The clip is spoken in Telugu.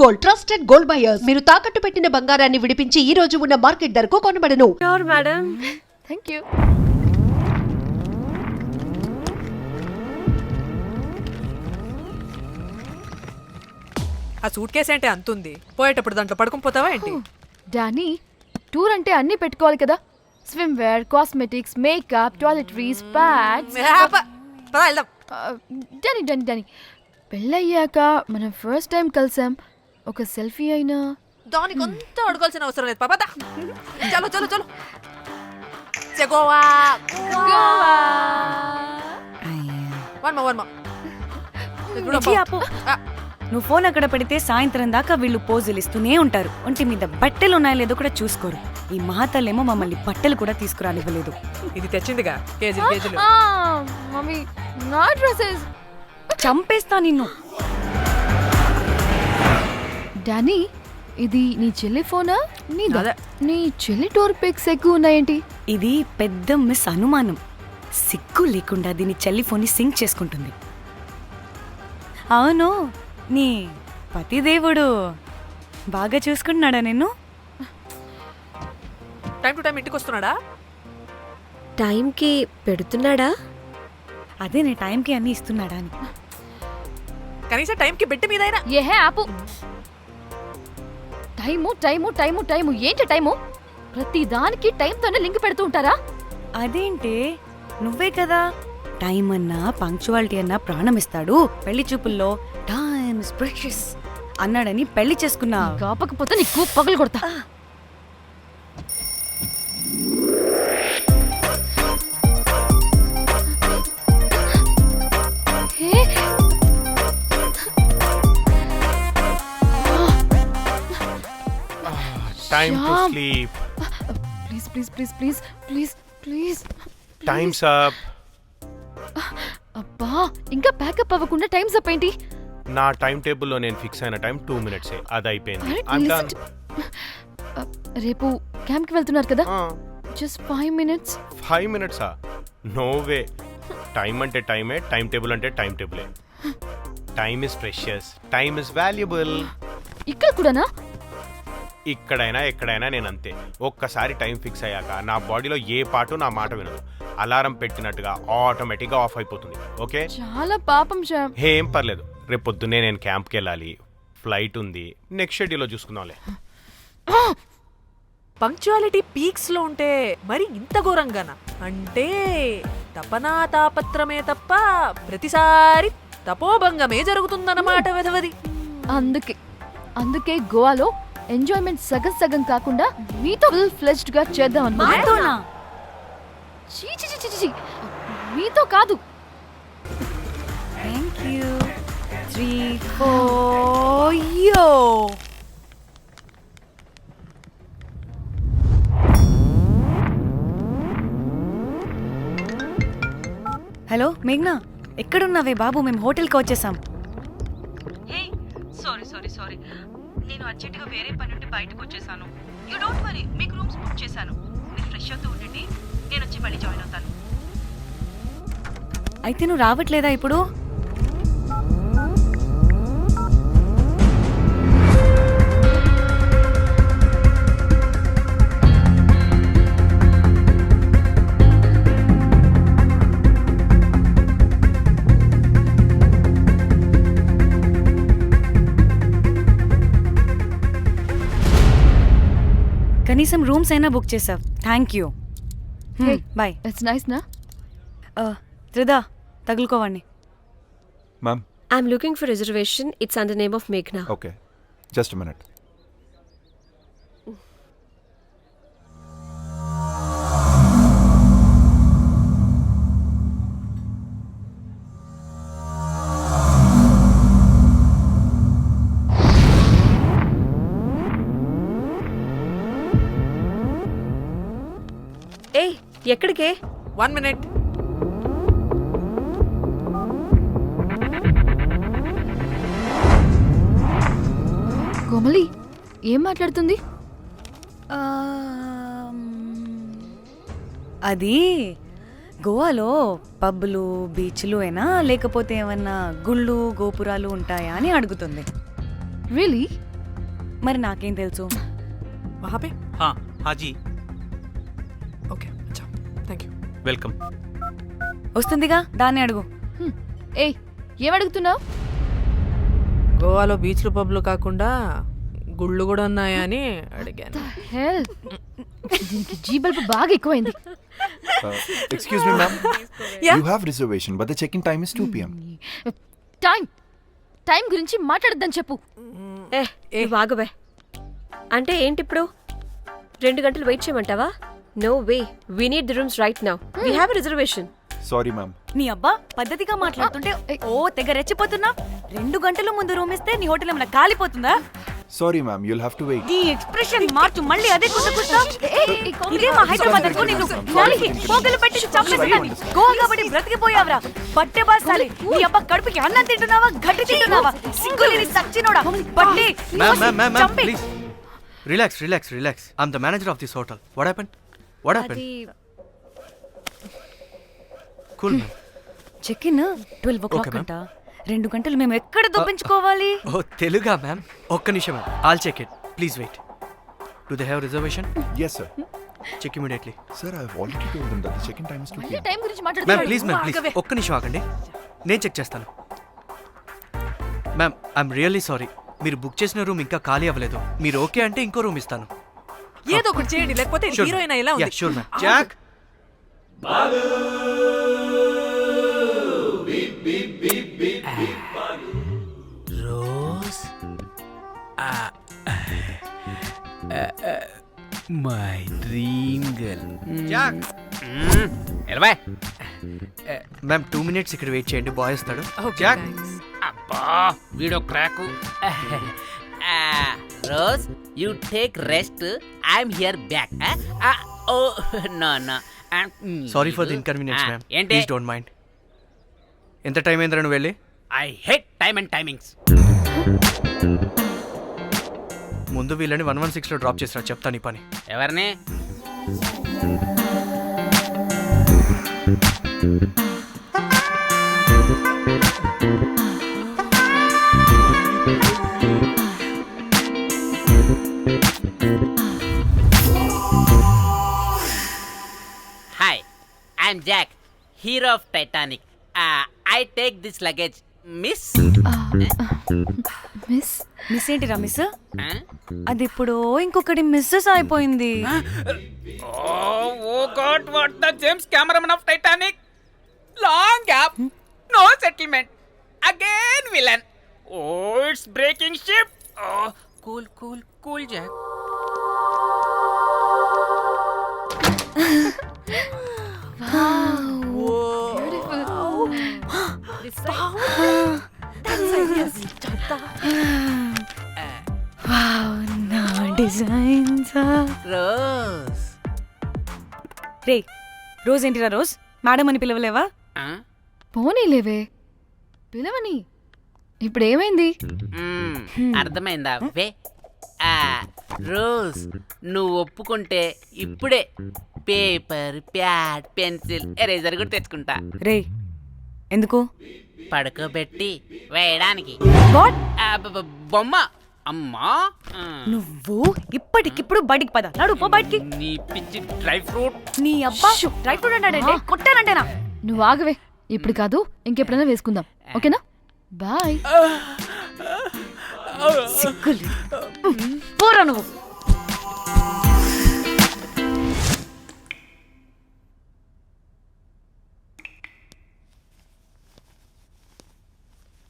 Gold, trusted gold buyers. మీరు తాకట్టు పెట్టిన బంగారాన్ని విడిపించి ఈ రోజు ఉన్న మార్కెట్ ధరకు కొనబడను. Sure, madam. Thank you. ఆ సూట్ కేసు అంటే అంతుంది, పోయేటప్పుడు దాంట్లో పడుకుని పోతావా ఏంటి? డానీ, టూర్ అంటే అన్నీ పెట్టుకోవాలి కదా. Swimwear, cosmetics, makeup, toiletries, pads. పదా వెళ్దాం. డానీ డానీ డానీ, పెళ్ళయ్యాక మనం ఫస్ట్ టైం కలిసాం. ఒక సెల్ఫీ అయినా. దానికి అంతా అడగాల్సిన అవసరం లేదు పాపా. చలో చలో చలో. గోవా వర్మ నువ్వు ఫోన్ అక్కడ పెడితే సాయంత్రం దాకా వీళ్ళు పోజులు ఇస్తూనే ఉంటారు. ఒంటి మీద బట్టలు ఉన్నాయో లేదో కూడా చూసుకోరు. ఈ మహాతల్లేమో మమ్మల్ని బట్టలు కూడా తీసుకురానివ్వలేదు. ఇది తెచ్చిందిగా కేజీలు కేజీలు. మమ్మీ, నా డ్రెస్సెస్. చంపేస్తా నిన్ను. డానీ, ఇది నీ చెల్లి ఫోనా? నీదా? అదే. నీ చెల్లి టూర్ పిక్స్ ఎక్కువ ఉన్నాయేంటి? ఇది పెద్ద మిస్ అనుమానం. సిగ్గు లేకుండా దీని చెల్లి ఫోన్ని సింక్ చేసుకుంటుంది. అవును, నీ పతిదేవుడు బాగా చూసుకుంటున్నాడా నిన్ను? టైం టు టైం ఇంటికి వస్తున్నాడా? టైంకి పెడుతున్నాడా? అదే నీ టైంకి అన్ని ఇస్తున్నాడా అని. కనీసం టైంకి బెట్టి మీదైనా. ఏహే ఆపు. టైము టైము టైము టైము ఏంటి టైము? ప్రతి దానికి టైంతోనే లింక్ పెడుతూ ఉంటారా? అదేంటి, నువ్వే కదా టైం అన్నా పంక్చువాలిటీ అన్నా ప్రాణం ఇస్తాడు, పెళ్లి చూపుల్లో టైమ్ ఇస్ ప్రెషియస్ అన్నాడని పెళ్లి చేసుకున్నా. కాపకపోతే నీకు పగలు కొడతా. Time to sleep. Please please please please please please. Time's up. అబ్బా, ఇంకా ప్యాకప్ అవ్వకుండా టైమ్స్ అప్ ఏంటి? నా టైం టేబుల్లో నేను ఫిక్స్ అయిన టైం 2 minutes. అది అయిపోయింది. Alright, I'm listen done. రేపు క్యాంప్ కి వెళ్తున్నారు కదా? Just 5 minutes. 5 minutes? No way. Time అంటే టైమే, టైం టేబుల్ అంటే టైం టేబులే. Time is precious, time is valuable. ఇక్కడ కూడానా? ఇక్కడైనా ఎక్కడైనా నేను అంతే. ఒక్కసారి టైం ఫిక్స్ అయ్యాక నా బాడీలో ఏ పాటు నా మాట వినదు. అలారం పెట్టినట్టుగా ఆటోమేటిక్గా ఆఫ్ అయిపోతుంది. ఓకే, చాలా పాపం శ్యామ్. ఏం పర్లేదు. రేపు పొద్దున్నే నేను క్యాంప్కి వెళ్ళాలి, ఫ్లైట్ ఉంది. నెక్స్ట్ షెడ్యూల్లో చూసుకుందాంలే. పంక్చువాలిటీ పీక్స్ లో ఉంటే మరి ఇంత ఘోరంగానా? అంటే తపనా తాపత్రమే తప్ప ప్రతిసారి తపోభంగమే జరుగుతుందన్నమాట వెధవది. అందుకే గోవాలో ఎంజాయ్మెంట్ సగం సగం కాకుండా మీతో ఫుల్ ఫ్లెజ్డ్ గా చేద్దాం మాతోనా? చీ చీ చీ చీ, మీతో కాదు. Thank you. 3 4 యో. హలో మేఘ్నా, ఎక్కడున్నావే బాబు? మేము హోటల్కి వచ్చేసాం. సారీ నేను అర్జెంటుగా వేరే పని నుండి బయటకు వచ్చేసాను. యూ డోంట్ వరీ, మీకు రూమ్స్ బుక్ చేశాను. మీరు ఫ్రెష్ అవుతూ ఉండండి, నేను వచ్చి మళ్ళీ జాయిన్ అవుతాను. అయితే నువ్వు రావట్లేదా ఇప్పుడు? కనీసం రూమ్స్ అయినా బుక్ చేసావు. Thank you. Bye. It's nice నా? త్రిదా, తగులుకోవండి. Ma'am. I'm looking for reservation. It's under name of Meghna. Okay. Just a minute. Hey, ఎక్కడికే? 1 minute. కోమలి ఏం మాట్లాడుతుంది? అది గోవాలో పబ్బులు బీచ్లు అయినా లేకపోతే ఏమన్నా గుళ్ళు గోపురాలు ఉంటాయా అని అడుగుతుంది. రియలీ? మరి నాకేం తెలుసు? वहाँ पे हाँ हाँ जी ओके अच्छा थैंक यू वेलकम వస్తుందిగా, దాన్ని అడుగు. ఏయ్ ఏం అడుగుతున్నావు? గోవాలో బీచ్లు పబ్లు కాకుండా గుళ్ళు కూడా ఉన్నాయా అని అడిగాను. హెల్ దీనికి జీ బల్బ్ బాగా ఎక్కువైంది. Excuse me, ma'am. Yeah. You have reservation, but the check-in time is 2 p.m. Time గురించి మాట్లాడద్దని చెప్పు. నువ్వు ఆగువే. అంటే ఏంటి ఇప్పుడు 2 గంటలు వెయిట్ చేయమంటావా? No way, we need the rooms right now. We have a reservation. Sorry, ma'am. నీ అబ్బా పద్ధతిగా మాట్లాడుతుంటే ఓ తెగ రెచ్చిపోతున్నా. 2 గంటల ముందు రూమ్ ఇస్తే నీ హోటల్ ఏమైనా కాలిపోతుందా? Sorry, ma'am. You'll have to wait. నీ ఎక్స్ప్రెషన్ మార్చు, మళ్ళీ అదే కుసకుసా. ఇదే మా హైదరాబాద్ అనుకో. నిన్ను నాలికి పోగలు పెట్టి చంపేస్తాను. గోవా కాబట్టి బ్రతికిపోయావరా బట్టే బాసాలి. నీ అబ్బా కడుపుకి అన్నం తింటున్నావా, గడ్డి తింటున్నావా? సింగులిని సచ్చినోడా బట్టే. Ma'am please relax I am the manager of this hotel. What happened అది cool ma'am. Check in 12 o'clock Okay, ma'am. అంట. 2 గంటలు మేము ఎక్కడ దొప్పించుకోవాలి? ఓ తెలుగా మ్యామ్, ఒక్క నిమిషం ma'am. All check it, please wait. Do they have reservation? Yes, sir. Check immediately. Sir, I've already told them that the check-in time is 2 p.m. Time గురించి మ్యామ్ మాట్లాడుతున్నాడు. ప్లీజ్ ఒక్క నిమిషం ఆగండి, నేను చెక్ చేస్తాను. మ్యామ్ ఐఎమ్ రియల్లీ సారీ, మీరు బుక్ చేసిన రూమ్ ఇంకా ఖాళీ అవ్వలేదు. మీరు ఓకే అంటే ఇంకో రూమ్ ఇస్తాను. ఏదో ఒకటి చేయండి, లేకపోతే హీరోయిన్ ఎలా ఉంది? Sure ma'am. Jack Rose my dream girl. Jack ఎలవా మ్యామ్ 2 minutes ఇక్కడ వెయిట్ చేయండి, బాయ్ వస్తాడు. Okay, Jack thanks. అబ్బా వీడో crack. Rose you take rest, I'm here back. Oh no no sorry for the inconvenience ma'am, ఏంటి? Please don't mind. ఎంత టైం అయిందిరా నువ్వు వెళ్ళి? I hate time and timings. ముందు వీళ్ళని 116లో డ్రాప్ చేసినా, చెప్తాను ఈ పని. ఎవరిని? Hi, I'm Jack, hero of Titanic. I take this luggage miss. Miss ఏంటిరా మిస్? అది ఇప్పుడు ఇంకొకటి మిస్సెస్ అయిపోయింది. Oh God, what the James cameraman of Titanic. Long gap, no settlement, again villain. Oh it's breaking ship. Cool cool cool Jack. నా డిజైన్స్. రోజ్ రే రోజ్ ఏంటిరా రోజ్? మేడం అని పిలవలేవా? పోనీలేవే పిలవని. ఇప్పుడు ఏమైంది? అర్థమైందా? వే రోజ్, నువ్వు ఒప్పుకుంటే ఇప్పుడే పేపర్, ప్యాడ్, పెన్సిల్, ఎరేజర్ కూడా తెచ్చుకుంటా. రే ఎందుకు? పడుకోబెట్టి వేయడానికి. వాట్? బొమ్మ. అమ్మా, నువ్వు ఇప్పటికిప్పుడు బయటికి పద. నడు పో బయటికి. నీ పిచ్చి డ్రై ఫ్రూట్. నీ అబ్బా డ్రై ఫ్రూట్ అన్నాడంటే కొట్టానంటేనా? నువ్వు ఆగవే, ఇప్పుడు కాదు ఇంకెప్పుడైనా వేసుకుందాం, ఓకేనా? బాయ్. సిగ్గులు పోరా నువ్వు.